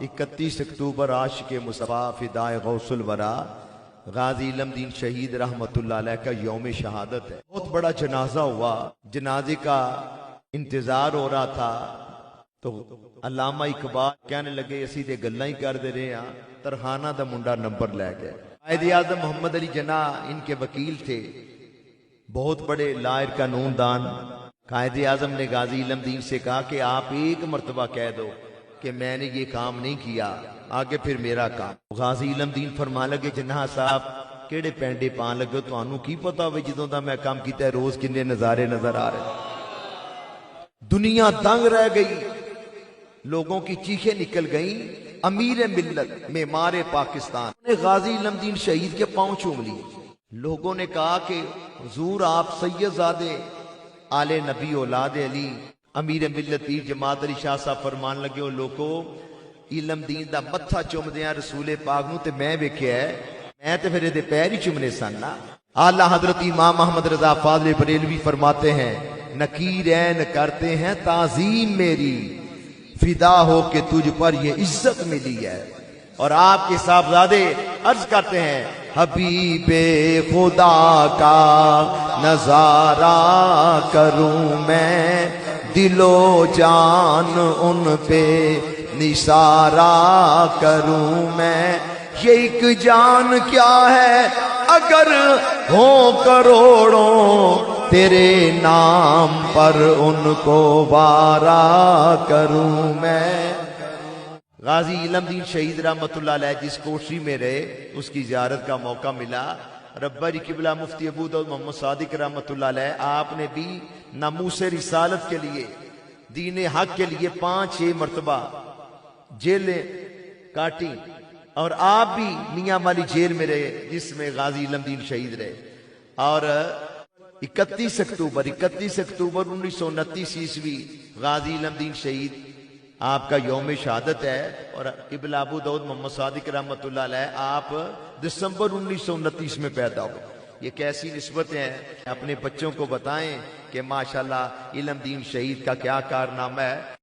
31 अक्टूबर आशिक मुस्तफा फिदाए गौसुल वरा गाजी इलम दीन शहीद रहमतुल्लाह अलैह का यौम शहादत है। बहुत बड़ा जनाजा हुआ, जनाजे का इंतजार हो रहा था तो अल्लामा इकबाल कहने लगे असी ते गल्लां ही करदे रहे हां, तरखाना दा मुंडा नंबर लै गया। कायदे आज़म मोहम्मद अली जना इनके वकील थे, बहुत बड़े लायर कानूनदान। कायदे आज़म ने गाजी इलम दीन से कहा कि आप एक मर्तबा कह दो कि मैंने ये काम नहीं किया, आगे फिर मेरा काम। गाजी इलम दीन फरमा लगे जनाह साहब केड़े पैंडे पान लगे, तुहानू की पता होवे जदों दा मैं काम कीता रोज किन्ने नजारे नजर आ रहे। दुनिया दंग रह गई, लोगों की चीखें निकल गई। अमीर मिल्लत मेमारे पाकिस्तान ने गाजी इलम दीन शहीद के पांव चूम लिए। लोगों ने कहा कि हुजूर आप सैयदजादे आले नबी औलाद अली अमीर मिल्लत पीर जमात अली शाह साहब फरमान लगे हो लोगो इलम दीन दा मत्था चुमदे आ रसूले पाक नू ते मैं वेख्या है, मैं ते फिर इहदे पैर ही चुमने सन ना। आला हजरत इमाम अहमद रजा फाज़िल बरेलवी फरमाते हैं नकीरैन करते हैं ताजीम मेरी, फिदा हो के तुझ पर ये इज्जत मिली है। और आपके साहबजादे अर्ज करते हैं हबीबे खुदा का नजारा करूं मैं, दिलो जान उन पे निसारा करूं मैं। ये एक जान क्या है अगर हो करोड़ों, तेरे नाम पर उनको वारा करूं मैं। गाजी इलम दीन शहीद रहमतुल्लाह अलैह जिस कोठरी में रहे उसकी ज़ियारत का मौका मिला। रब्बानी किबला मुफ्ती अबू दाऊद मोहम्मद सादिक रहमतुल्लाह अलैह आपने भी नामूसे रिसालत के लिए दीन हक के लिए 5-6 मरतबा जेलें काटी और आप भी मियां वाली जेल में रहे जिसमें गाजी इलम दीन शहीद रहे। और 31 अक्टूबर 1929 ईस्वी गाजी इलम दीन शहीद आपका यौम शहादत है। और किबला अबू दाऊद मोहम्मद सादिक रहमतुल्लाह अलैह आप दिसंबर 1929 में पैदा हो। ये कैसी निस्बतें हैं, अपने बच्चों को बताएं कि माशाल्लाह इलम दीन शहीद का क्या कारनामा है।